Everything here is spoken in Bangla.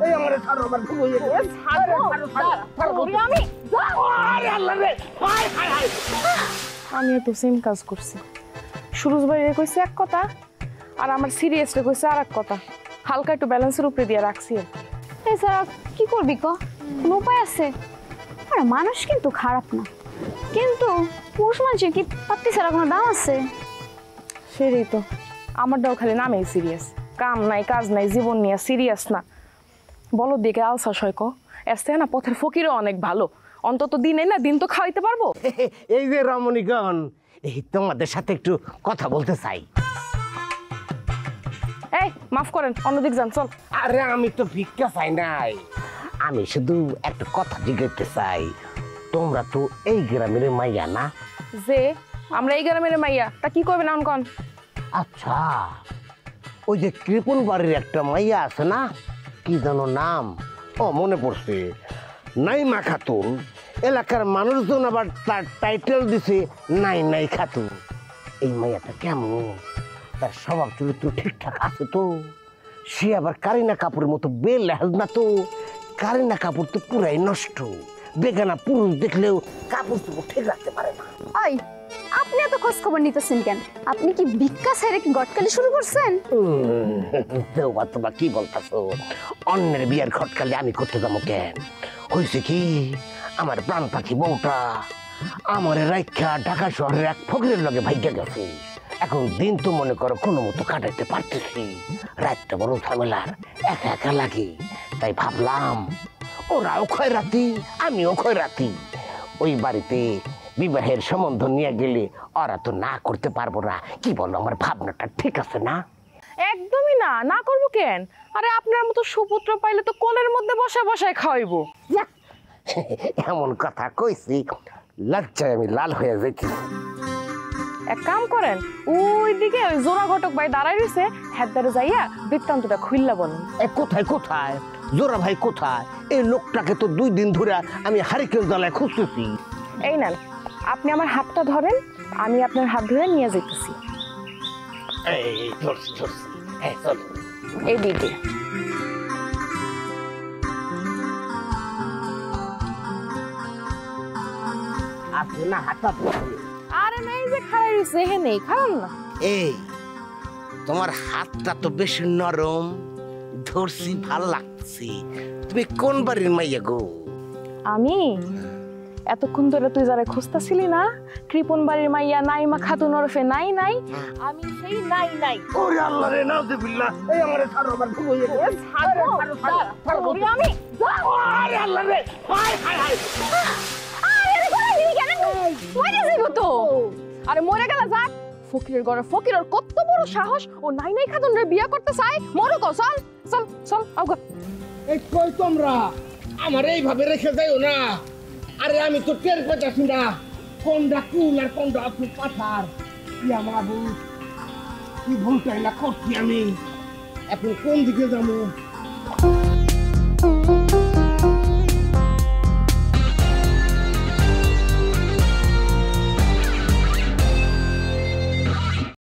এই আমারে ছাড়ো আমার ভুল হয়ে গেছে ছাড়ো আমি আরে আল্লাহ রে হায় হায় হায় আমি তো সেম কাজ করছি সুরজ ভাই কইছে এক কথা আর আমার সিরিয়াসলি কইছে আরেক কথা হালকা একটু ব্যালেন্সের উপরে দিয়ে রাখছি এছাড়া কি করবি ক কোনো উপায় আছে আরে মানুষ কিন্তু খারাপ না কিন্তু পুরুষ মানুষের কি পাত্তি ছাড়া কোনো দাম আছে সেটাই তো আমারটাও খালি নামেই সিরিয়াস কাম নাই কাজ নাই জীবন নিয়ে সিরিয়াস না বলো দিকে আলসা সয়ক এসছে না পথের ফকিরও অনেক ভালো অন্তত দিনে না দিন তো খাওয়াইতে পারবো এই যে রমণীগণ এই তোমাদের সাথে একটু কথা বলতে চাই এই মাফ করেন অন্যদিক যান চল আরে আমি তো ভিক্ষা চাই নাই আমি শুধু একটা কথা জিজ্ঞাসা চাই তোমরা তো এই গ্রামের মাইয়া না যে আমরা এই গ্রামের মাইয়া তা কি করবেন অনকন আচ্ছা ওই যে কৃপন বাড়ির একটা মাইয়া আছে না কি জানো নাম ও মনে পড়ছে নাইমা খাতুন এলাকার মানুষজন আবার তার টাইটেল দিছে নাই নাই খাতুন এই মাইয়াটা কেমন তার স্বভাব চরিত্র ঠিকঠাক আছে তো সে আবার কারিনা কাপুরের মতো বেল লেহাজ না তো কারিনা কাপুর তো পুরাই নষ্ট বেগানা পুরুষ দেখলেও কাপড় চোপড় ঠিক রাখতে পারে না ওই আপনি এত খোঁজ খবর নিতেছেন কেন আপনি কি ভিক্ষা ছেড়ে কি গটকালি শুরু করছেন দেওয়া তোমরা কি বলতেছো অন্যের বিয়ার খটকালে আমি করতে যাবো কেন হয়েছে কি আমার প্রাণ পাখি বউটা আমার রাইখা ঢাকা শহরের এক ফকিরের লগে ভাইগা গেছে এখন দিন তো মনে করো কোনো মতো কাটাইতে পারতেছি রাতটা বড় ঝামেলার একা একা লাগে তাই ভাবলাম ওরাও খয়রাতি আমিও খয়রাতি ওই বাড়িতে বিবাহের সম্বন্ধ নিয়ে গেলে ওরা তো না করতে পারবো না কি বলো আমার ভাবনাটা ঠিক আছে না একদমই না না করবো কেন আরে আপনার মতো সুপুত্র পাইলে তো কোলের মধ্যে বসায় বসায় খাওয়াইবো এমন কথা কইছি লজ্জায় আমি লাল হয়ে যাইছি এক কাম করেন ওই দিকে ওই জোড়া ঘটক ভাই দাঁড়াই রয়েছে হেদারে যাইয়া বৃত্তান্তটা খুললা বলেন কোথায় কোথায় জোড়া ভাই কোথায় এই লোকটাকে তো 2 দিন ধরে আমি হারিকেন জ্বালায় খুঁজতেছি এই নেন আপনি আমার হাতটা ধরেন আমি আপনার হাত ধরে নিয়ে যেতেছি এই দিকে আপনি না হাতা আরে না এই যে খাড়াই রয়েছে হে নেই খারাপ না এই তোমার হাতটা তো বেশ নরম ধরছি ভাল লাগছে তুমি কোন বাড়ির মাইয়া গো আমি এতক্ষণ ধরে তুই যারা খুঁজতেছিলি না কৃপন বাড়ির মাইয়া নাইমা খাতুন ওরফে নাই নাই আমি সেই নাই নাই ওরে আল্লাহ রে নাউযুবিল্লাহ এই আমারে ছাড়ো আমার ভুল হয়ে গেছে ছাড়ো আমি আরে আল্লাহ রে হায় হায় হায় আরে ঘরে দিলি কেন মরে যাইবো তো আরে মরে গেল যাক ফকিরের ঘরে ফকিরের কত বড় সাহস ও নাই নাই খাতুন রে বিয়া করতে চাই মরো তো চল চল চল আগো এই কই তোমরা আমার এইভাবে রেখে যাইও না আরে আমি তো টের পাচ্ছি না কোনটা কুল আর কোনটা আপনি পাথার ইয়া মাহবুব কি ভুলটাই না করছি আমি এখন কোন দিকে যাবো